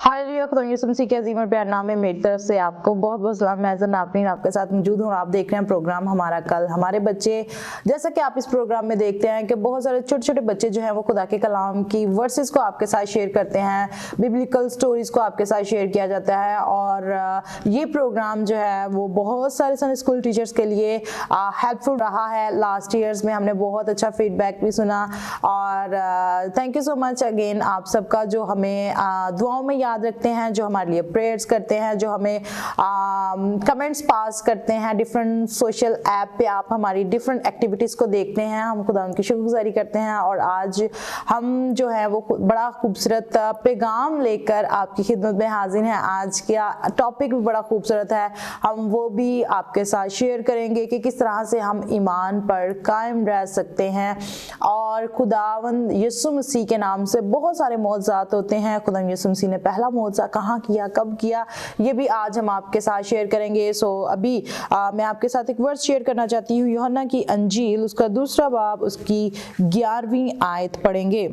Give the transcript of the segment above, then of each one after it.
हाय खुदा यूसुफ के अजीम और प्यार नाम है। मेरी तरफ से आपको बहुत बहुत सलाम। मैं ज़रा नाफरीन आपके साथ मौजूद हूँ और आप देख रहे हैं प्रोग्राम हमारा कल। हमारे बच्चे, जैसा कि आप इस प्रोग्राम में देखते हैं कि बहुत सारे छोटे छोटे बच्चे जो हैं वो खुदा के कलाम की वर्सेस को आपके साथ शेयर करते हैं, बिब्लिकल स्टोरीज को आपके साथ शेयर किया जाता है। और ये प्रोग्राम जो है वो बहुत सारे संडे स्कूल टीचर्स के लिए हेल्पफुल रहा है। लास्ट ईयर्स में हमने बहुत अच्छा फीडबैक भी सुना और thank you so much again आप सबका जो हमें दुआओं में याद रखते हैं, जो हमारे लिए प्रेयर्स करते हैं, जो हमें कमेंट्स पास करते हैं डिफरेंट सोशल ऐप पे। आप हमारी डिफरेंट एक्टिविटीज़ को देखते हैं, हम खुदा उनकी शुक्रगुजारी करते हैं। और आज हम जो है वो बड़ा खूबसूरत पैगाम लेकर आपकी खिदमत में हाजिर हैं। आज का टॉपिक भी बड़ा खूबसूरत है, हम वो भी आपके साथ शेयर करेंगे कि किस तरह से हम ईमान पर कायम रह सकते हैं। और खुदावंद यीशु मसीह के नाम से बहुत सारे मौजज़ात होते हैं। खुदा यीशु मसीह ने पहला मौजज़ा कहाँ किया, कब किया, ये भी आज हम आपके साथ शेयर करेंगे। सो अभी मैं आपके साथ एक वर्स शेयर करना चाहती हूँ। यूहन्ना की अंजील उसका 2 बाब उसकी 11वीं आयत पढ़ेंगे।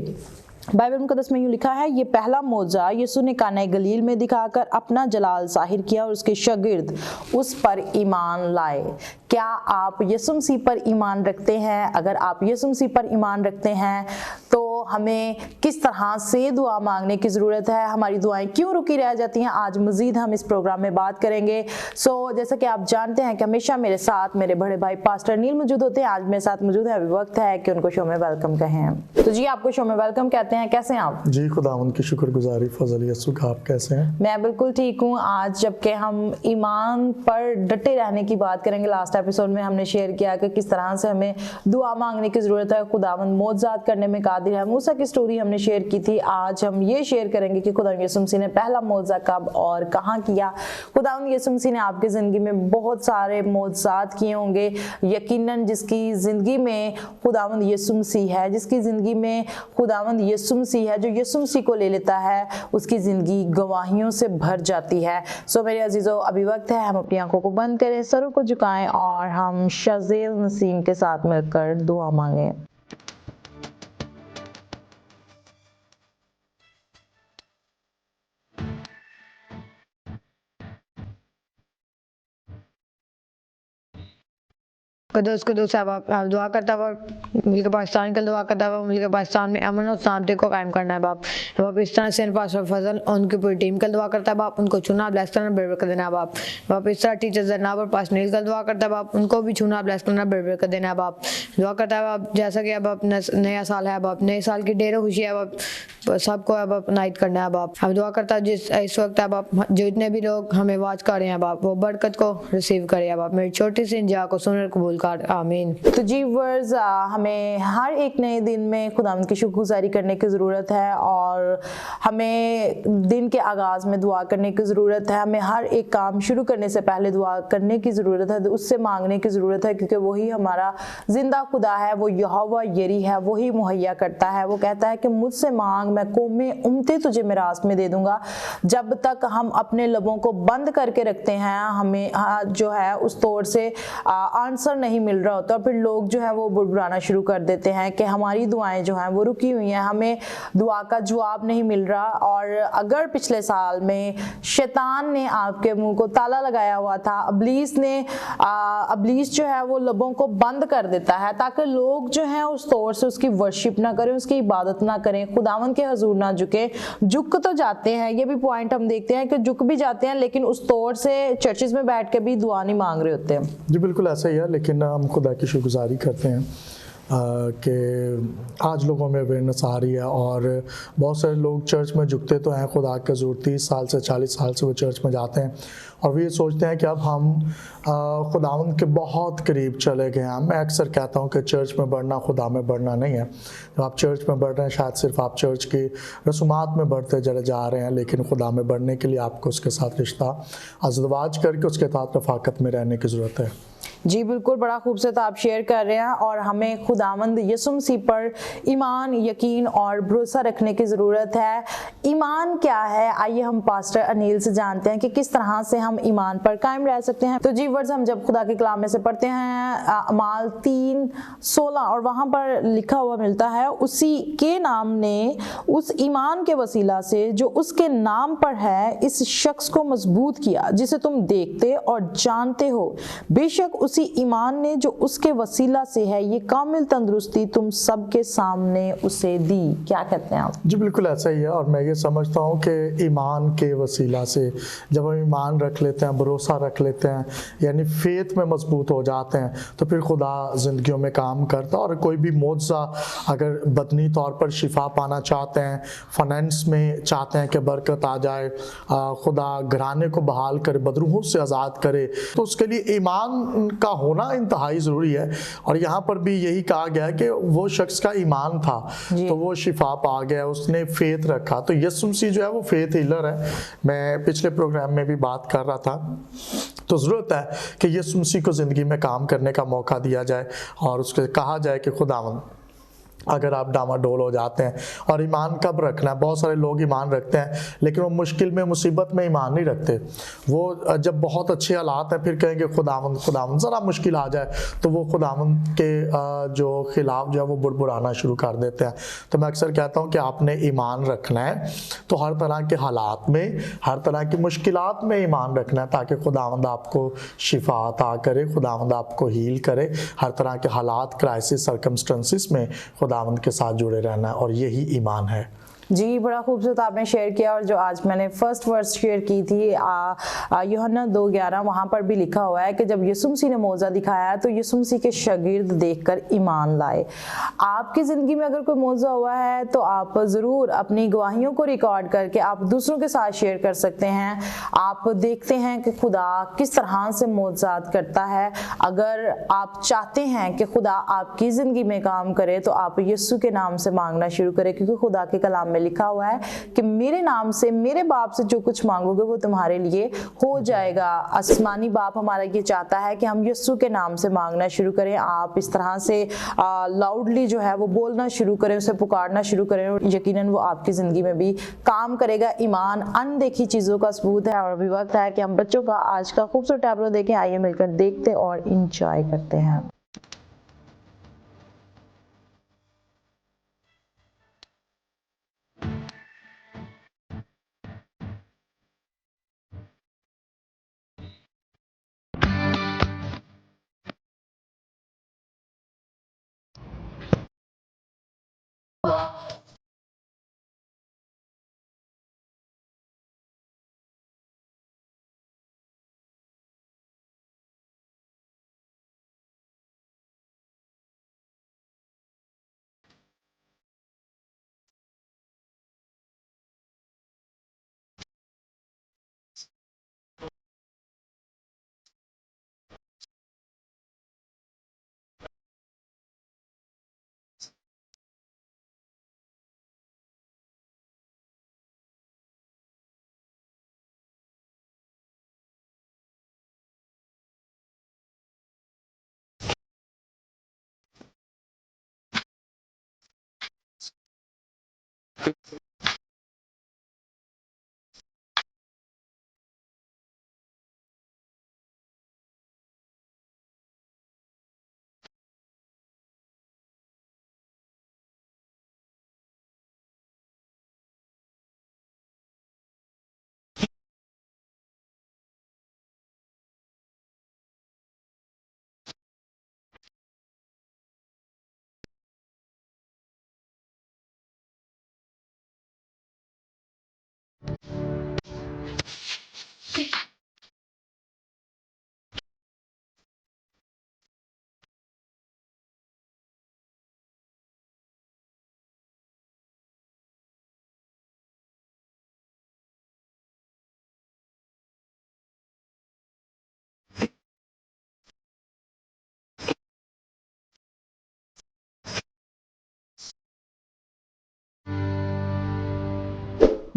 बाइबल मुकद्दस में यूँ लिखा है, ये पहला मौजज़ा यीशु ने काना गलील में दिखाकर अपना जलाल ज़ाहिर किया और उसके शागिर्द उस पर ईमान लाए। क्या आप यीशु मसीह पर ईमान रखते हैं? अगर आप यीशु मसीह पर ईमान रखते हैं तो हमें किस तरह से दुआ मांगने की ज़रूरत है, हमारी दुआएं क्यों रुकी रह जाती हैं, आज मज़ीद हम इस प्रोग्राम में बात करेंगे। सो जैसा कि आप जानते हैं कि हमेशा मेरे साथ मेरे बड़े भाई पास्टर नील मौजूद होते हैं। आज मेरे साथ मौजूद है, अभी वक्त है कि उनको शो में वेलकम कहें। तो जी आपको शो में वेलकम कहते हैं। कैसे हैं आप? जी खुदावंद की शुक्रगुजारी फजल यसुक, आप कैसे हैं? मैं बिल्कुल ठीक हूँ। आज जबकि हम ईमान पर डटे रहने की बात करेंगे, लास्ट एपिसोड में हमने शेयर किया कि किस तरह से हमें दुआ मांगने की ज़रूरत है, खुदावंद मौजज़ात करने में कादिर है। मूसा की स्टोरी हमने शेयर की थी। आज हम ये शेयर करेंगे कि खुदा यीशु मसीह ने पहला मौजज़ा कब और कहाँ किया। खुदावंद यीशु मसीह ने आपकी ज़िंदगी में बहुत सारे मौजज़ात किए होंगे। यकीनन जिसकी ज़िंदगी में खुदावंद यीशु मसीह है, जिसकी ज़िंदगी में खुदावंद यीशु मसीह है, जो यीशु मसीह को ले लेता है, उसकी ज़िंदगी गवाहियों से भर जाती है। सो मेरे अजीज़ों, अभी वक्त है हम अपनी आंखों को बंद करें, सरों को झुकाएं और हम शज़ेल नसीम के साथ मिलकर दुआ मांगें। कदोस साहब आप दुआ करता हुआ मुल्क पाकिस्तान के दुआ करता हुआ मुल्क पाकिस्तान में अमन और शांति को कायम करना है बाप। बाप इस तरह से पास फजल उनकी पूरी टीम का दुआ करता है बाप, उनको चुना ब्लेस करना बरकत देना है बाप। बाप इस तरह टीचर जरना पर पास नील का दुआ करता है बाप, उनको भी चुना ब्लेस करना बरकत देना है बाप। दुआ करता है बाप जैसा कि अब नया साल है बाप, नए साल की ढेरों खुशी है बाप, सबको अब नाइट करना है बाप। अब दुआ करता है जिस इस वक्त है बाप, जो इतने भी लोग हमें आवाज कर रहे हैं बाप, वो बरकत को रिसीव करे बाप। मेरी छोटी सी इंजा को सुनर कबूल कर, आमीन। तो जी वर्स, हमें हर एक नए दिन में खुदावंद की शुक्रगुजारी करने की ज़रूरत है और हमें दिन के आगाज़ में दुआ करने की ज़रूरत है। हमें हर एक काम शुरू करने से पहले दुआ करने की ज़रूरत है, उससे मांगने की ज़रूरत है, क्योंकि वही हमारा जिंदा खुदा है, वो यहोवा यरी है, वही मुहैया करता है। वो कहता है कि मुझसे मांग, मैं कौमें उम्मतें तुझे मिरास में दे दूंगा। जब तक हम अपने लबों को बंद करके रखते हैं, हमें जो है उस तौर से आंसर नहीं मिल रहा होता, फिर लोग जो है वो बुड़बुड़ाना शुरू कर देते हैं कि हमारी दुआएं जो हैं वो रुकी हुई हैं, हमें दुआ का जवाब नहीं मिल रहा। और अगर पिछले साल में शैतान ने आपके मुंह को ताला लगाया हुआ था, अबलीस जो है वो लबों को बंद कर देता है ताकि लोग जो हैं उस तौर से उसकी वर्शिप ना करें, उसकी इबादत ना करें, खुदावंद के हजूर ना झुके। झुक तो जाते हैं, ये भी पॉइंट हम देखते हैं कि झुक भी जाते हैं, लेकिन उस तौर से चर्चिज में बैठ के भी दुआ नहीं मांग रहे होते हैं। जी बिल्कुल ऐसा ही है, लेकिन हम खुदा की शुक्रगुजारी करते हैं कि आज लोगों में अवेयरनेस आ रही है और बहुत सारे लोग चर्च में झुकते तो हैं खुदा के हजूर, 30 साल से 40 साल से वो चर्च में जाते हैं और वो ये सोचते हैं कि अब हम खुदावंद के बहुत करीब चले गए हैं। मैं अक्सर कहता हूँ कि चर्च में बढ़ना खुदा में बढ़ना नहीं है। जब आप चर्च में बढ़ रहे हैं, शायद सिर्फ आप चर्च की रसूमात में बढ़ते चले जा रहे हैं, लेकिन खुदा में बढ़ने के लिए आपको उसके साथ रिश्ता अज़दवाज करके उसके साथ रफ़ाकत में रहने की ज़रूरत है। जी बिल्कुल, बड़ा खूबसूरत आप शेयर कर रहे हैं और हमें खुदावंद यीशु मसीह पर ईमान, यकीन और भरोसा रखने की ज़रूरत है। ईमान क्या है, आइए हम पास्टर अनिल से जानते हैं कि किस तरह से हम ईमान पर कायम रह सकते हैं। तो जी वर्ड्स हम जब खुदा के कलाम में से पढ़ते हैं अमाल 3:16 और वहाँ पर लिखा हुआ मिलता है, उसी के नाम ने उस ईमान के वसीला से जो उसके नाम पर है इस शख्स को मजबूत किया जिसे तुम देखते और जानते हो। बेशक उसी ईमान ने जो उसके वसीला से है ये कामिल तंदुरुस्ती तुम सबके सामने उसे दी। क्या कहते हैं आप? जी बिल्कुल ऐसा ही है, और मैं ये समझता हूँ कि ईमान के वसीला से जब हम ईमान रख लेते हैं, भरोसा रख लेते हैं, यानी फेथ में मजबूत हो जाते हैं, तो फिर खुदा ज़िंदगियों में काम करता है। और कोई भी मौजज़ा अगर बदनी तौर पर शिफा पाना चाहते हैं, फाइनेंस में चाहते हैं कि बरकत आ जाए, खुदा घराने को बहाल करे, बदरूहों से आज़ाद करे, तो उसके लिए ईमान का होना इंतहाई ज़रूरी है। और यहाँ पर भी यही कहा गया है कि वो शख्स का ईमान था तो वो शिफा पा गया, उसने फेथ रखा। तो यीशु मसीह जो है वो फेथ हीलर है। मैं पिछले प्रोग्राम में भी बात कर रहा था, तो ज़रूरत है कि यीशु मसीह को ज़िंदगी में काम करने का मौका दिया जाए और उसके कहा जाए कि खुदावंद अगर आप डामाडोल हो जाते हैं, और ईमान कब रखना है। बहुत सारे लोग ईमान रखते हैं लेकिन वो मुश्किल में, मुसीबत में ईमान नहीं रखते। वो जब बहुत अच्छे हालात हैं फिर कहेंगे खुदावंद खुदावंद, ज़रा मुश्किल आ जाए तो वो खुदावंद के जो खिलाफ जो है वो बुड़बुड़ाना शुरू कर देते हैं। तो मैं अक्सर कहता हूँ कि आपने ईमान रखना है तो हर तरह के हालात में, हर तरह की मुश्किलात में ईमान रखना है, ताकि खुदावंद आपको शिफा अता करे, खुदावंद आपको हील करे। हर तरह के हालात, क्राइसिस, सर्कमस्टेंसेस में खुदावंद के साथ जुड़े रहना है, और यही ईमान है। जी बड़ा खूबसूरत आपने शेयर किया। और जो आज मैंने फर्स्ट वर्स शेयर की थी यूहन्ना 2:11, वहाँ पर भी लिखा हुआ है कि जब यीशु मसीह ने मौजा दिखाया तो यीशु मसीह के शागिर्द देखकर ईमान लाए। आपकी ज़िंदगी में अगर कोई मौजा हुआ है तो आप ज़रूर अपनी गवाहियों को रिकॉर्ड करके आप दूसरों के साथ शेयर कर सकते हैं। आप देखते हैं कि खुदा किस तरह से मौजात करता है। अगर आप चाहते हैं कि खुदा आपकी ज़िंदगी में काम करे तो आप यीशु के नाम से मांगना शुरू करें, क्योंकि खुदा के कलाम में लिखा हुआ है कि मेरे नाम से, मेरे बाप से जो कुछ मांगोगे वो तुम्हारे लिए हो जाएगा। आसमानी बाप हमारा ये चाहता है कि हम यीशु के नाम से मांगना शुरू करें। आप इस तरह से लाउडली जो है वो बोलना शुरू करें, उसे पुकारना शुरू करें, और यकीनन वो आपकी ज़िंदगी में भी काम करेगा। ईमान अनदेखी चीज़ों का सबूत है। और अभी वक्त है कि हम बच्चों का आज का खूबसूरत टैबलो देखें। आइए मिलकर देखते और इंजॉय करते हैं।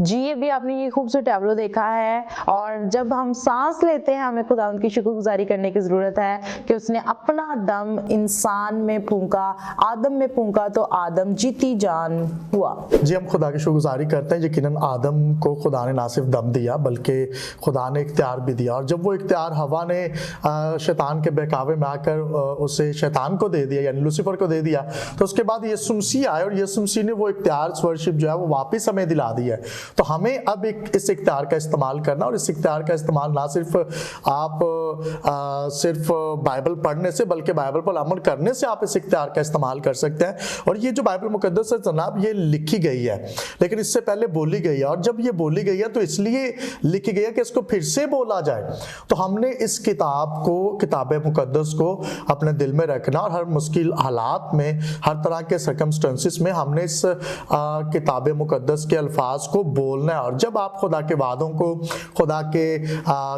जी, अभी आपने ये खूबसूरत टैब्लो देखा है, और जब हम सांस लेते हैं हमें खुदावंद की शुक्रगुजारी करने की ज़रूरत है कि उसने अपना दम इंसान में फूंका, आदम में फूंका तो आदम जीती जान हुआ। जी, हम खुदा की शुक्रगुजारी करते हैं। यकीनन आदम को खुदा ने ना सिर्फ दम दिया बल्कि खुदा ने इख्तियार भी दिया, और जब वो इख्तियार हवा ने शैतान के बहकावे में आकर उसे शैतान को दे दिया, यानी लूसीफर को दे दिया, तो उसके बाद यीशु मसीह आए और यीशु मसीह ने वो इख्तियार स्वर्शिप जो है वो वापस हमें दिला दी है। तो हमें अब इस इख्तियार का इस्तेमाल करना, और इस इख्तियार का इस्तेमाल ना सिर्फ आप सिर्फ बाइबल पढ़ने से बल्कि बाइबल पर अमल करने से आप इस इख्तियार का इस्तेमाल कर सकते हैं। और ये जो बाइबल मुकद्दस है जनाब, ये लिखी गई है लेकिन इससे पहले बोली गई है, और जब ये बोली गई है तो इसलिए लिखी गई है कि इसको फिर से बोला जाए। तो हमने इस किताब को, किताब मुकद्दस को अपने दिल में रखना, और हर मुश्किल हालात में, हर तरह के सर्कमस्टेंसेस में हमने इस किताब मुकद्दस के अल्फाज को बोलना है। और जब आप खुदा के वादों को, खुदा के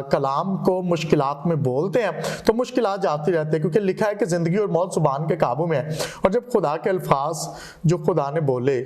कलाम को मुश्किलात में बोलते हैं तो मुश्किलात जाती रहती है, क्योंकि लिखा है कि जिंदगी और मौत जुबान के काबू में है। और जब खुदा के अल्फाज जो खुदा ने बोले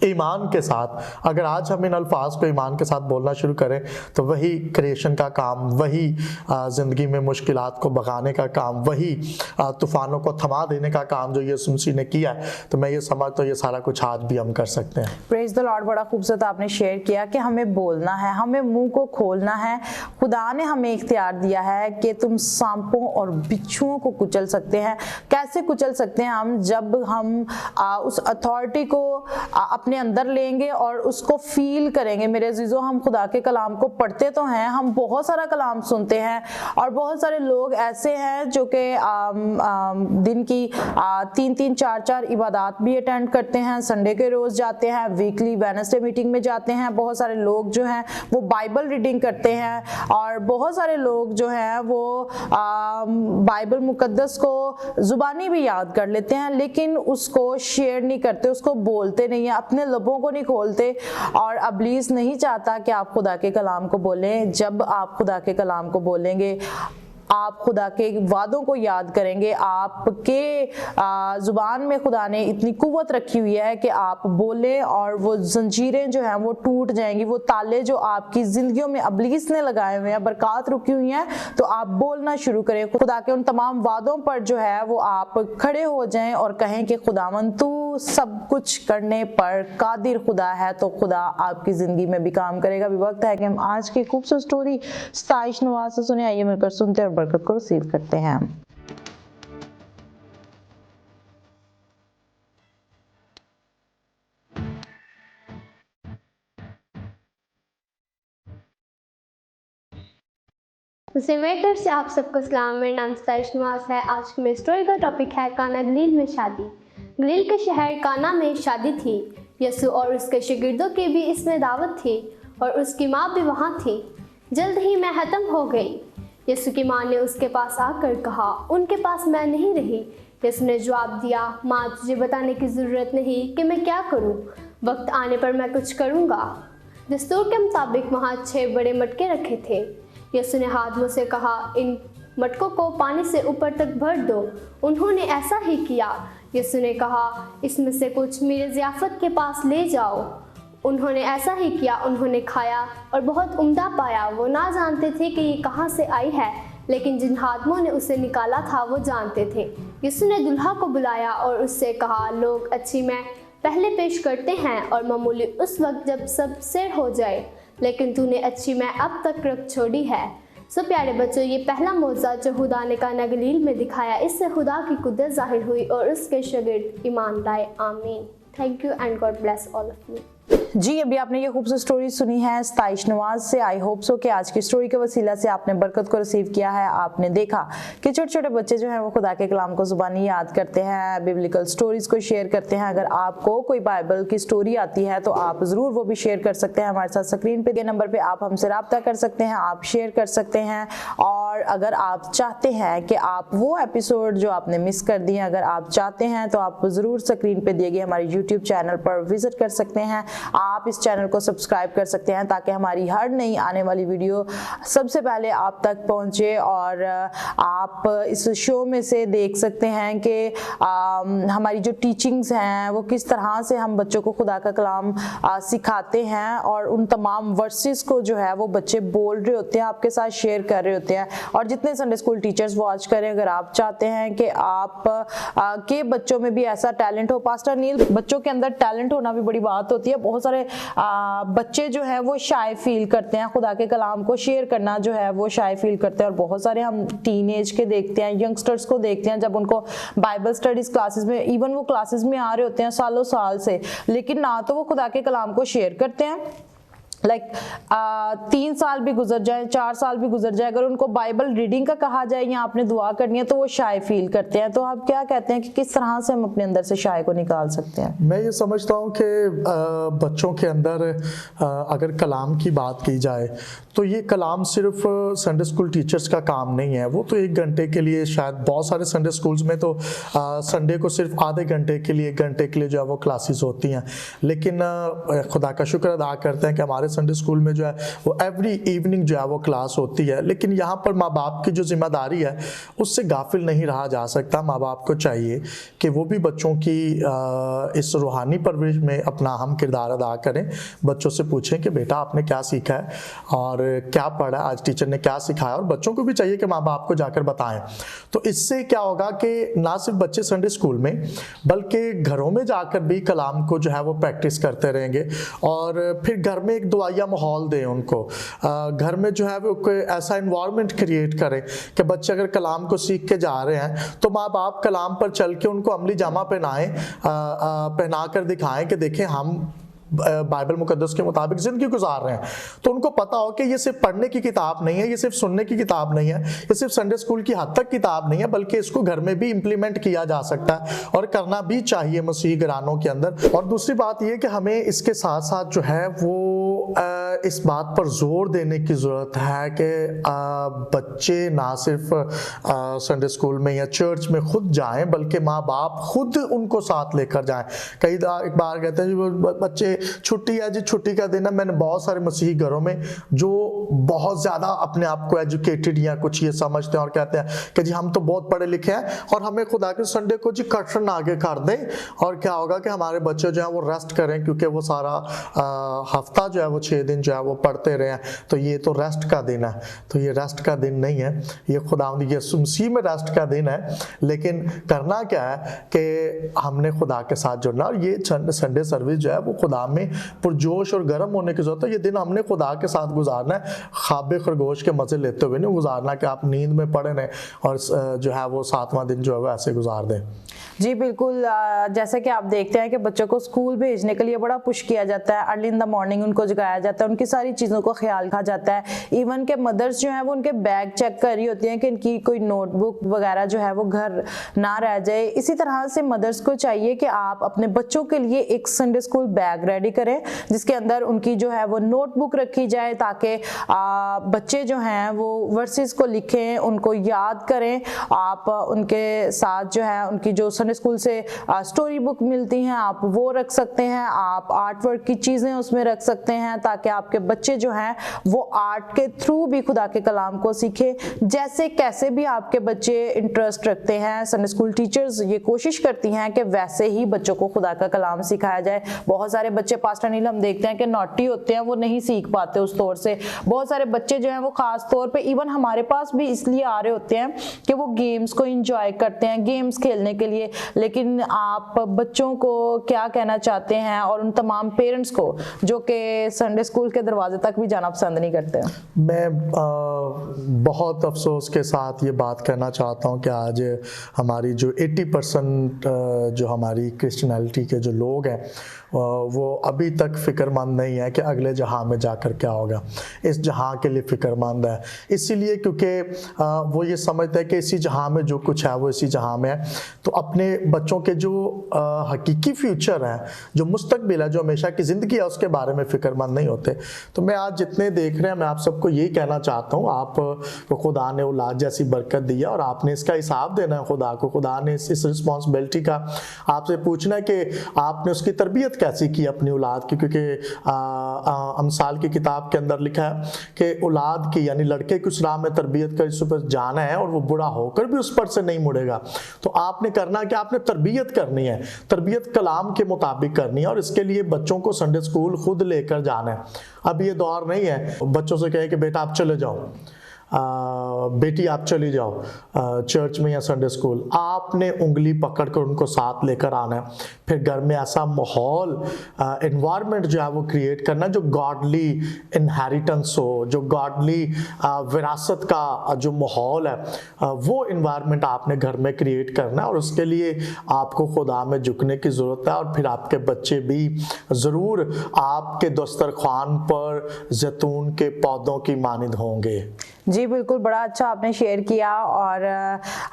ईमान के साथ, अगर आज हम इन अल्फाज को ईमान के साथ बोलना शुरू करें तो वही क्रिएशन का काम, वही ज़िंदगी में मुश्किलात को भगाने का काम, वही तूफ़ानों को थमा देने का काम जो यीशु मसीह ने किया है। तो मैं ये समझता हूँ ये सारा कुछ आज भी हम कर सकते हैं। Praise the Lord. बड़ा खूबसूरत आपने शेयर किया कि हमें बोलना है, हमें मुंह को खोलना है। खुदा ने हमें इख्तियार दिया है कि तुम सांपों और बिच्छुओं को कुचल सकते हैं। कैसे कुचल सकते हैं हम? जब हम उस अथॉरिटी को अपने अंदर लेंगे और उसको फील करेंगे। मेरे अजीजों, हम खुदा के कलाम को पढ़ते तो हैं, हम बहुत सारा कलाम सुनते हैं, और बहुत सारे लोग ऐसे हैं जो कि दिन की 3-3, 4-4 इबादत भी अटेंड करते हैं, संडे के रोज जाते हैं, वीकली वेडनेसडे मीटिंग में जाते हैं। बहुत सारे लोग जो हैं वो बाइबल रीडिंग करते हैं, और बहुत सारे लोग जो हैं वो बाइबल मुकद्दस को जुबानी भी याद कर लेते हैं, लेकिन उसको शेयर नहीं करते, उसको बोलते नहीं है, अपने लबों को नहीं खोलते। और इब्लीस नहीं चाहता कि आप खुदा के कलाम को बोलें। जब आप खुदा के कलाम को बोलेंगे, आप खुदा के वादों को याद करेंगे, आपके जुबान में खुदा ने इतनी कुव्वत रखी हुई है कि आप बोलें और वो जंजीरें जो हैं वो टूट जाएंगी। वो ताले जो आपकी जिंदगियों में इब्लीस ने लगाए हुए हैं, बरकत रुकी हुई हैं, तो आप बोलना शुरू करें। खुदा के उन तमाम वादों पर जो है वो आप खड़े हो जाएं और कहें कि खुदावन तू सब कुछ करने पर कादिर खुदा है, तो खुदा आपकी जिंदगी में भी काम करेगा। भी वक्त है कि हम आज की खूबसूरत स्टोरी स्ताइश नवाज से सुने। आइए मिलकर सुनते हैं और बरकत को रिसीव करते हैं। मेरी तरफ से आप सबको सलाम। मेरा नाम स्ताइश नवाज है। आज की मेरी स्टोरी का टॉपिक है काना गलील में शादी। गलील के शहर काना में शादी थी। यसु और उसके शागिर्दों की भी इसमें दावत थी, और उसकी माँ भी वहाँ थी। जल्द ही मैं खत्म हो गई। यसु की माँ ने उसके पास आकर कहा, उनके पास मैं नहीं रही। यसु ने जवाब दिया, माँ तुझे बताने की ज़रूरत नहीं कि मैं क्या करूँ, वक्त आने पर मैं कुछ करूँगा। दस्तूर के मुताबिक वहाँ 6 बड़े मटके रखे थे। यसु ने हाथ से कहा, इन मटकों को पानी से ऊपर तक भर दो। उन्होंने ऐसा ही किया। यसु ने कहा, इसमें से कुछ मेरे ज़ियाफ़त के पास ले जाओ। उन्होंने ऐसा ही किया। उन्होंने खाया और बहुत उम्दा पाया। वो ना जानते थे कि ये कहाँ से आई है, लेकिन जिन हाकिमों ने उसे निकाला था वो जानते थे। यसु ने दुल्हा को बुलाया और उससे कहा, लोग अच्छी मैं पहले पेश करते हैं और मामूली उस वक्त जब सब सिर हो जाए, लेकिन तूने अच्छी मैं अब तक रख छोड़ी है। सो प्यारे बच्चों, ये पहला मौज़ा जो खुदा ने काना गलील में दिखाया, इससे खुदा की कुदरत जाहिर हुई और उसके शागिर्द ईमान लाए। आमीन। Thank you and God bless all of you. जी, अभी आपने ये खूबसूरत स्टोरी सुनी है स्ताइश नवाज से। आई होप सो कि आज की स्टोरी के वसीला से आपने बरकत को रिसीव किया है। आपने देखा कि छोटे छोटे बच्चे जो हैं वो खुदा के कलाम को जुबानी याद करते हैं, बिब्लिकल स्टोरीज को शेयर करते हैं। अगर आपको कोई बाइबल की स्टोरी आती है तो आप ज़रूर वो भी शेयर कर सकते हैं हमारे साथ। स्क्रीन पे के नंबर पे आप हमसे रब्ता कर सकते हैं, आप शेयर कर सकते हैं। और अगर आप चाहते हैं कि आप वो एपिसोड जो आपने मिस कर दिए, अगर आप चाहते हैं तो आप ज़रूर स्क्रीन पे दिए गए हमारे यूट्यूब चैनल पर विजिट कर सकते हैं। आप इस चैनल को सब्सक्राइब कर सकते हैं ताकि हमारी हर नई आने वाली वीडियो सबसे पहले आप तक पहुंचे। और आप इस शो में से देख सकते हैं कि हमारी जो टीचिंग्स हैं वो किस तरह से हम बच्चों को खुदा का कलाम सिखाते हैं, और उन तमाम वर्सेस को जो है वो बच्चे बोल रहे होते हैं, आपके साथ शेयर कर रहे होते हैं। और जितने संडे स्कूल टीचर्स वॉच करें, अगर आप चाहते हैं कि आप के बच्चों में भी ऐसा टैलेंट हो, पास्टर नील, बच्चों के अंदर टैलेंट होना भी बड़ी बात होती है। बहुत सारे बच्चे जो है वो शाय फील करते हैं, खुदा के कलाम को शेयर करना जो है वो शाय फील करते हैं। और बहुत सारे हम टीनेज के देखते हैं, यंगस्टर्स को देखते हैं, जब उनको बाइबल स्टडीज क्लासेस में, इवन वो क्लासेस में आ रहे होते हैं सालों साल से, लेकिन ना तो वो खुदा के कलाम को शेयर करते हैं। 3 साल भी गुजर जाए, 4 साल भी गुजर जाए, अगर उनको बाइबल रीडिंग का कहा जाए या आपने दुआ करनी है तो वो शाय फील करते हैं। तो आप क्या कहते हैं कि किस तरह से हम अपने अंदर से शाय को निकाल सकते हैं? मैं ये समझता हूँ कि बच्चों के अंदर अगर कलाम की बात की जाए तो ये कलाम सिर्फ संडे स्कूल टीचर्स का काम नहीं है। वो तो 1 घंटे के लिए, शायद बहुत सारे संडे स्कूल्स में तो संडे को सिर्फ आधे घंटे के लिए, 1 घंटे के लिए जो है वो क्लासेस होती हैं। लेकिन खुदा का शुक्र अदा करते हैं कि हमारे संडे स्कूल में जो है वो एवरी इवनिंग जो है वो क्लास होती है। लेकिन यहाँ पर माँ बाप की जो जिम्मेदारी है उससे गाफिल नहीं रहा जा सकता। माँ बाप को चाहिए कि वो भी बच्चों की इस रूहानी परवरिश में अपना अहम किरदार अदा करें। बच्चों से पूछें कि बेटा आपने क्या सीखा है और क्या पढ़ा, आज टीचर ने क्या सिखाया, और बच्चों को भी चाहिए कि माँ बाप को जाकर बताएं। तो इससे क्या होगा कि ना सिर्फ बच्चे संडे स्कूल में बल्कि घरों में जाकर भी कलाम को जो है वो प्रैक्टिस करते रहेंगे। और फिर घर में एक दुआया माहौल दें उनको, घर में जो है वो कोई ऐसा इन्वायरमेंट क्रिएट करें कि बच्चे अगर कलाम को सीख के जा रहे हैं तो माँ बाप कलाम पर चल के उनको अमली जामा पहना कर दिखाएं कि देखें हम बाइबल मुकद्दस के मुताबिक ज़िंदगी गुजार रहे हैं। तो उनको पता हो कि ये सिर्फ पढ़ने की किताब नहीं है, ये सिर्फ सुनने की किताब नहीं है, ये सिर्फ संडे स्कूल की हद तक किताब नहीं है, बल्कि इसको घर में भी इम्प्लीमेंट किया जा सकता है और करना भी चाहिए मसीही घरानों के अंदर। और दूसरी बात ये कि हमें इसके साथ साथ जो है वो इस बात पर जोर देने की ज़रूरत है कि बच्चे ना सिर्फ संडे स्कूल में या चर्च में खुद जाएं, बल्कि माँ बाप खुद उनको साथ लेकर जाएं। कई एक बार कहते हैं जी बच्चे छुट्टी है जी, छुट्टी का दिन है। मैंने बहुत सारे मसीही घरों में जो बहुत ज़्यादा अपने आप को एजुकेटेड या कुछ ये समझते हैं और कहते हैं कि जी हम तो बहुत पढ़े लिखे हैं और हमें खुदा के संडे को जी कर्टन आगे कर दें और क्या होगा कि हमारे बच्चे जो है वो रेस्ट करें, क्योंकि वो सारा हफ्ता जो है वो 6 दिन जो है वो पढ़ते रहे हैं, तो ये तो रेस्ट का दिन है। तो ये रेस्ट का दिन नहीं है, ये खुदावंद यीशु मसीह में रेस्ट का दिन है। लेकिन करना क्या है कि हमने खुदा के साथ जुड़ना, और ये संडे सर्विस जो है वो खुदा में पुरजोश और गर्म होने की जरूरत है। ये दिन हमने खुदा के साथ गुजारना है, ख्वाब खरगोश के मजे लेते हुए नहीं गुजारना कि आप नींद में पड़े रहें और जो है वो 7वां दिन जो है वो ऐसे गुजार दें। जी बिल्कुल, जैसे कि आप देखते हैं कि बच्चों को स्कूल भेजने के लिए बड़ा पुश किया जाता है, अर्ली इन द मॉर्निंग उनको जगाया जाता है, उनकी सारी चीज़ों को ख्याल रखा जाता है। इवन के मदर्स जो है वो उनके बैग चेक कर रही होती हैं कि इनकी कोई नोटबुक वगैरह जो है वो घर ना रह जाए। इसी तरह से मदर्स को चाहिए कि आप अपने बच्चों के लिए एक संडे स्कूल बैग रेडी करें जिसके अंदर उनकी जो है वो नोटबुक रखी जाए, ताकि बच्चे जो हैं वो वर्सेस को लिखें, उनको याद करें। आप उनके साथ जो है उनकी जो संडे स्कूल से स्टोरी बुक मिलती हैं आप वो रख सकते हैं, आप आर्ट वर्क की चीज़ें उसमें रख सकते हैं, ताकि आपके बच्चे जो हैं वो आर्ट के थ्रू भी खुदा के कलाम को सीखें। जैसे कैसे भी आपके बच्चे इंटरेस्ट रखते हैं, संडे स्कूल टीचर्स ये कोशिश करती हैं कि वैसे ही बच्चों को खुदा का कलाम सिखाया जाए। बहुत सारे बच्चे पास्टर नील हम देखते हैं कि नॉटी होते हैं, वो नहीं सीख पाते उस तौर से। बहुत सारे बच्चे जो हैं वो खास तौर पे इवन हमारे पास भी इसलिए आ रहे होते हैं कि वो गेम्स को एंजॉय करते हैं, गेम्स खेलने के लिए। लेकिन आप बच्चों को क्या कहना चाहते हैं और उन तमाम पेरेंट्स को जो कि संडे स्कूल के दरवाजे तक भी जाना पसंद नहीं करते? मैं बहुत अफसोस के साथ ये बात कहना चाहता हूँ कि आज हमारी जो 80% जो हमारी क्रिश्चियनिटी के जो लोग हैं वो अभी तक फ़िक्रमंद नहीं है कि अगले जहां में जाकर क्या होगा। इस जहां के लिए फ़िक्रमंद है इसीलिए क्योंकि वो ये समझते हैं कि इसी जहां में जो कुछ है वो इसी जहां में है। तो अपने बच्चों के जो हकीकी फ्यूचर है, जो मुस्तकबिल है, जो हमेशा की ज़िंदगी है, उसके बारे में फ़िक्रमंद नहीं होते। तो मैं आज जितने देख रहे हैं, मैं आप सबको यही कहना चाहता हूँ, आप को खुदा ने औलाद जैसी बरकत दी है और आपने इसका हिसाब देना है खुदा को। खुदा ने इस रिस्पॉन्सिबिलिटी का आपसे पूछना है कि आपने उसकी तरबियत कैसी की अपनी औलाद की, क्योंकि अमसाल की किताब के अंदर लिखा है कि औलाद की यानी लड़के की उस राह में तरबियत कर इस पर जाना है और वो बुरा होकर भी उस पर से नहीं मुड़ेगा। तो आपने करना कि आपने तरबियत करनी है, तरबियत कलाम के मुताबिक करनी है और इसके लिए बच्चों को संडे स्कूल खुद लेकर जाना है। अब ये दौर नहीं है बच्चों से कहे कि बेटा आप चले जाओ, बेटी आप चली जाओ चर्च में या संडे स्कूल। आपने उंगली पकड़कर उनको साथ लेकर आना है, फिर घर में ऐसा माहौल एनवायरनमेंट जो है वो क्रिएट करना जो गॉडली इनहेरिटेंस हो, जो गॉडली विरासत का जो माहौल है वो इन्वायरमेंट आपने घर में क्रिएट करना है। और उसके लिए आपको खुदा में झुकने की ज़रूरत है और फिर आपके बच्चे भी ज़रूर आपके दस्तरखान पर जैतून के पौधों की मानिंद होंगे। जी बिल्कुल, बड़ा अच्छा आपने शेयर किया। और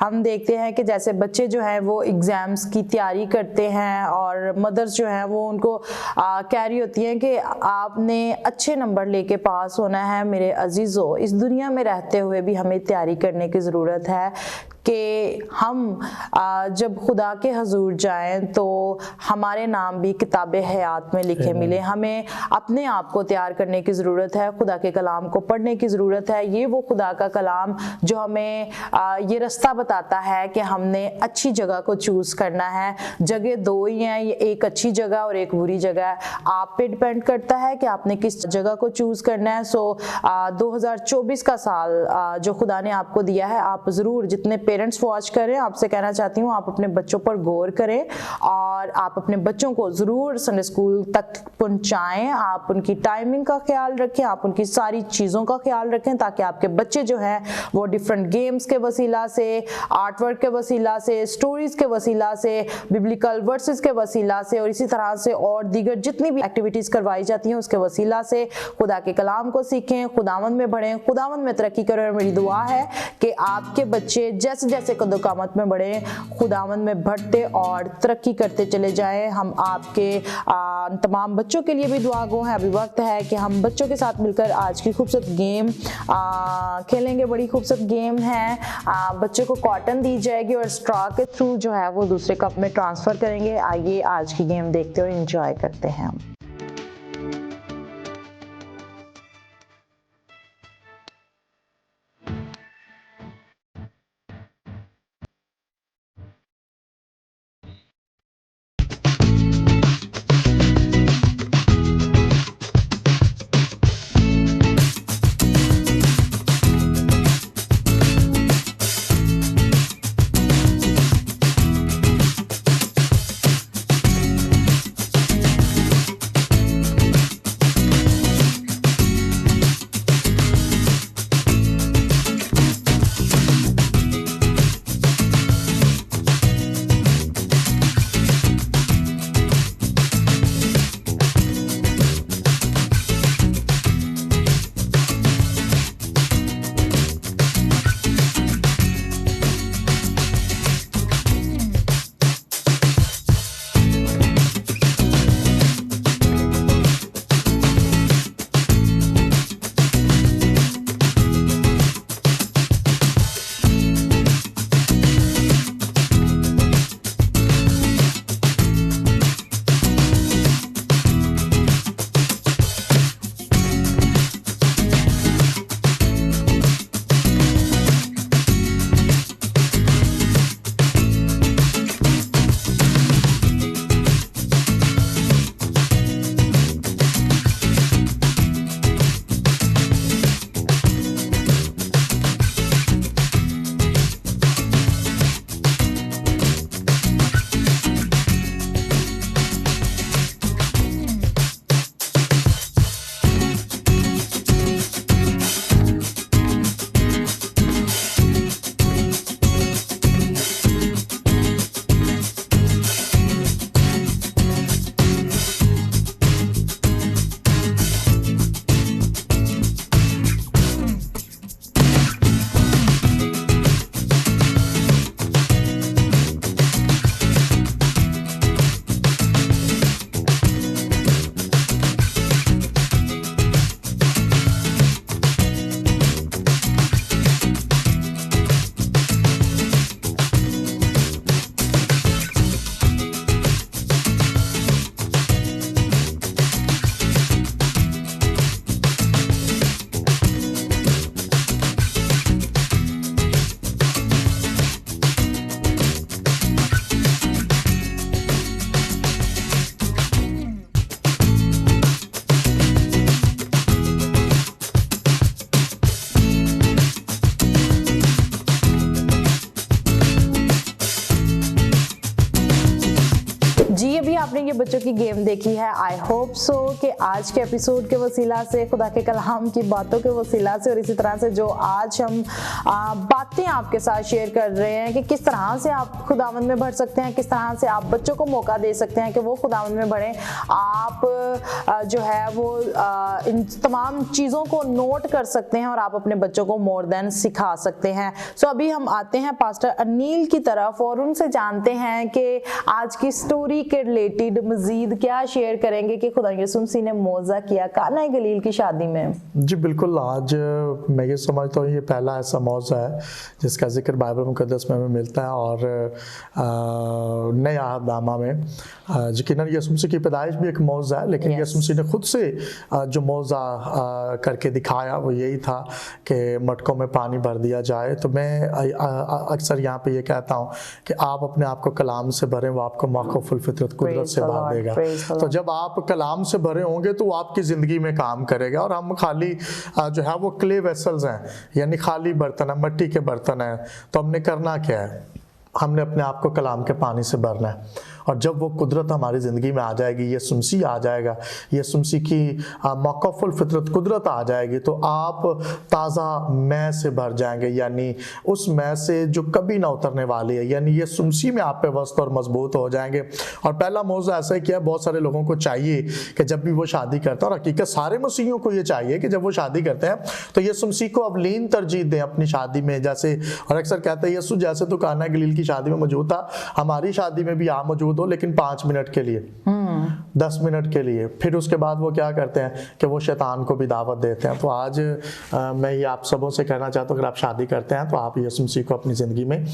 हम देखते हैं कि जैसे बच्चे जो हैं वो एग्ज़ाम्स की तैयारी करते हैं और मदर्स जो हैं वो उनको कैरी होती हैं कि आपने अच्छे नंबर लेके पास होना है। मेरे अजीज़ों, इस दुनिया में रहते हुए भी हमें तैयारी करने की ज़रूरत है कि हम जब खुदा के हजूर जाएं तो हमारे नाम भी किताब हयात में लिखे मिले। हमें अपने आप को तैयार करने की ज़रूरत है, खुदा के कलाम को पढ़ने की ज़रूरत है। ये वो खुदा का कलाम जो हमें ये रास्ता बताता है कि हमने अच्छी जगह को चूज़ करना है। जगह दो ही हैं, एक अच्छी जगह और एक बुरी जगह है। आप पे डिपेंड करता है कि आपने किस जगह को चूज़ करना है। 2024 का साल जो खुदा ने आपको दिया है, आप ज़रूर जितने पेरेंट्स वॉच करें, आपसे कहना चाहती हूँ आप अपने बच्चों पर गौर करें और आप अपने बच्चों को ज़रूर संडे स्कूल तक पहुँचाएं। आप उनकी टाइमिंग का ख्याल रखें, आप उनकी सारी चीज़ों का ख्याल रखें ताकि आपके बच्चे जो हैं वो डिफरेंट गेम्स के वसीला से, आर्ट वर्क के वसीला से, स्टोरीज़ के वसीला से, बिब्लिकल वर्सेस के वसीला से और इसी तरह से और दीगर जितनी भी एक्टिविटीज़ करवाई जाती हैं उसके वसीला से खुदा के कलाम को सीखें, खुदावंद में बढ़ें, खुदावंद में तरक्की करें। और मेरी दुआ है कि आपके बच्चे जैसे जैसे कदोकामत में बढ़े, खुदावंद में बढ़ते और तरक्की करते चले जाएं। हम आपके तमाम बच्चों के लिए भी दुआ गो हैं। अभी वक्त है कि हम बच्चों के साथ मिलकर आज की खूबसूरत गेम खेलेंगे। बड़ी खूबसूरत गेम है। बच्चों को कॉटन दी जाएगी और स्ट्रॉ के थ्रू जो है वो दूसरे कप में ट्रांसफ़र करेंगे। आइए आज की गेम देखते और एंजॉय करते हैं हम। बच्चों की गेम देखी है। आई होप सो कि आज के एपिसोड के वसीला से, खुदा के कलाम की बातों के वसीला से और इसी तरह से जो आज हम बातें आपके साथ शेयर कर रहे हैं कि किस तरह से आप खुदावंद में बढ़ सकते हैं, किस तरह से आप बच्चों को मौका दे सकते हैं कि वो खुदावंद में बढ़ें। आप जो है वो इन तमाम चीज़ों को नोट कर सकते हैं और आप अपने बच्चों को मोर देन सिखा सकते हैं। सो अभी हम आते हैं पास्टर अनिल की तरफ और उनसे जानते हैं कि आज की स्टोरी के रिलेटेड मजीद क्या शेयर करेंगे कि खुदा यीशु मसीह ने मौजा किया काना गलील की शादी में। जी बिल्कुल, आज मैं ये समझता हूँ ये पहला ऐसा मौजा है जिसका जिक्र बाइबल मुकद्दस में हमें मिलता है और नए अहदनामा में यकीनन यीशु मसीह की पैदाइश भी एक मौजा है, लेकिन यीशु मसीह ने खुद से जो मौजा करके दिखाया वो यही था कि मटकों में पानी भर दिया जाए। तो मैं अक्सर यहाँ पे ये कहता हूँ कि आप अपने आप को कलाम से भरें, वो आपको मौक़ुफ़ुल फितरत कुदरत से भर देगा। तो जब आप कलाम से भरे होंगे तो वो आपकी ज़िंदगी में काम करेगा। और हम खाली जो है वो क्ले वेसल्स हैं, यानी खाली बर्तन है, मिट्टी के बर्तन हैं। तो हमने करना क्या है, हमने अपने आप को कलाम के पानी से भरना है। और जब वो कुदरत हमारी ज़िंदगी में आ जाएगी, ये सुमसी आ जाएगा, ये सुमसी की मौक़ुफ़ुल फितरत कुदरत आ जाएगी, तो आप ताज़ा मैं से भर जाएंगे, यानी उस मैं से जो कभी ना उतरने वाली है। यानी ये सुमसी में आप पे वस्त और मजबूत हो जाएंगे। और पहला मौज़ा ऐसा ही किया, बहुत सारे लोगों को चाहिए कि जब भी वो शादी करता है, और हकीकत सारे मसीहियों को ये चाहिए कि जब वो शादी करते हैं तो ये सुमसी को अवलीन तरजीह दें अपनी शादी में। जैसे और अक्सर कहते हैं यीशु जैसे तो काना गलील की शादी में मौजूद था, हमारी शादी में भी आप मौजूद हो, लेकिन 5 मिनट के लिए, 10 मिनट के लिए, फिर उसके बाद वो क्या करते हैं कि वो शैतान को भी दावत देते हैं। तो आज मैं ये आप सबों से कहना चाहता हूँ, अगर आप शादी करते हैं तो आप यीशु मसीह को अपनी ज़िंदगी में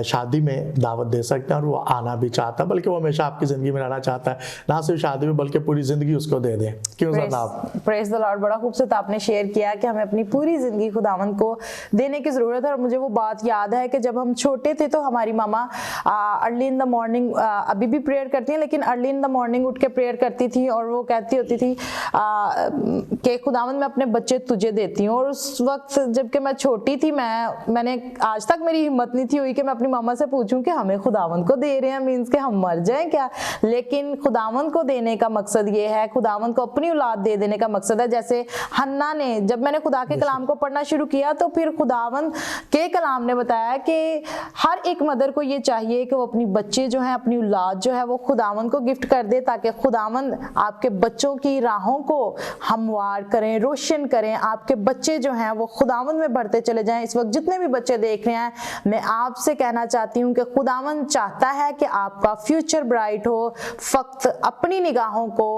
शादी में दावत दे सकते हैं। और वो आना भी चाहता है, बल्कि वो हमेशा आपकी ज़िंदगी में रहना चाहता है, ना सिर्फ शादी में बल्कि पूरी ज़िंदगी उसको दे दें। क्यों जनाब? Praise the Lord. बड़ा खूबसूरत आपने शेयर किया कि हमें अपनी पूरी ज़िंदगी खुदावंद को देने की ज़रूरत है। और मुझे वो बात याद है कि जब हम छोटे थे तो हमारी मामा अर्ली इन द मॉर्निंग, अभी भी प्रेयर करती हैं लेकिन अर्ली इन द मॉर्निंग उठ के प्रेयर करती थी और वो कहती होती थी कि खुदावंद मैं अपने बच्चे तुझे देती हूँ। और उस वक्त जबकि मैं छोटी थी, मैंने आज तक मेरी हिम्मत नहीं थी हुई कि मैं अपनी मामा से पूछूं कि हमें खुदावंद को दे रहे हैं, मीन्स कि हम मर जाएं क्या। लेकिन खुदावंद को देने का मकसद ये है, खुदावंद को अपनी औलाद दे देने का मकसद है। जैसे हन्ना ने, जब मैंने खुदा के कलाम को पढ़ना शुरू किया तो फिर खुदावंद के कलाम ने बताया कि हर एक मदर को ये चाहिए कि वो अपनी बच्चे जो है, अपनी औलाद जो है वो खुदावंद को गिफ्ट कर दे, ताकि खुदावंद आपके बच्चों की राहों को हमवार करें, रोशन करें, आपके बच्चे जो हैं वो खुदावंद में बढ़ते चले जाएं। इस वक्त जितने भी बच्चे देख रहे हैं, मैं आपसे कहना चाहती हूँ कि खुदावंद चाहता है कि आपका फ्यूचर ब्राइट हो। फक्त अपनी निगाहों को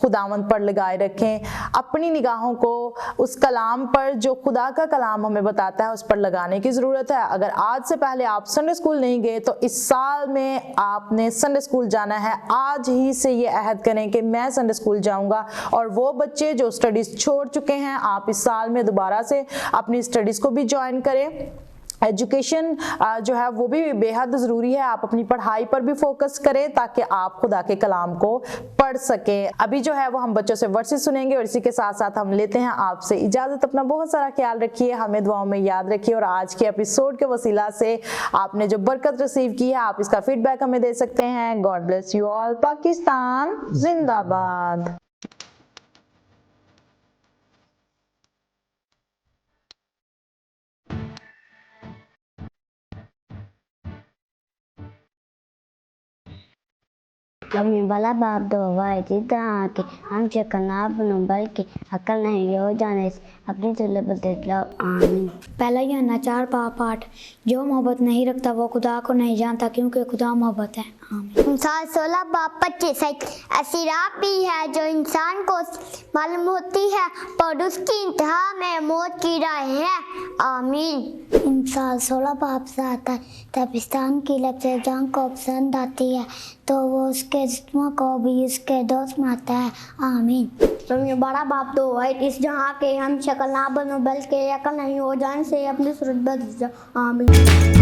खुदावंद पर लगाए रखें, अपनी निगाहों को उस कलाम पर जो खुदा का कलाम हमें बताता है उस पर लगाने की ज़रूरत है। अगर आज से पहले आप संडे स्कूल नहीं गए तो इस साल में आपने संडे स्कूल जाना है। आज ही से ये अहद करें कि मैं संडे स्कूल जाऊंगा। और वो बच्चे जो स्टडीज छोड़ चुके हैं, आप इस साल में दोबारा से अपनी स्टडीज को भी ज्वाइन करें। एजुकेशन जो है वो भी बेहद ज़रूरी है। आप अपनी पढ़ाई पर भी फोकस करें ताकि आप खुदा के कलाम को पढ़ सकें। अभी जो है वो हम बच्चों से वर्सेस सुनेंगे और इसी के साथ साथ हम लेते हैं आपसे इजाज़त। अपना बहुत सारा ख्याल रखिए, हमें दुआओं में याद रखिए। और आज के एपिसोड के वसीला से आपने जो बरकत रिसीव की है, आप इसका फीडबैक हमें दे सकते हैं। God bless you all. Pakistan जिंदाबाद। कमी वाला बाप दो वाई जितना कि हम चकना बनो बल्कि अकल नहीं हो जाने से अपनी चुल्हे पर देख लो। आमीन। पहला यूहन्ना 4:8 जो मोहब्बत नहीं रखता वो खुदा को नहीं जानता क्योंकि खुदा मोहब्बत है। आमीन। इंसान 16:25 ऐसी राह भी है जो इंसान को मालूम होती है पर उसकी इंतहा में मौत की राह है। आमीन। इंसान 16:7 है तबिस्तान की लब से जान को पसंद आती है तो वो उसके जिस्मों को भी उसके दोस्त बनाता है। आमीन। तुम बड़ा बाप दो है इस जहाँ के हम शक्ल ना बनो बल्कि अकल नहीं हो जाने से अपनी सूरत बदल जाओ। आमीन।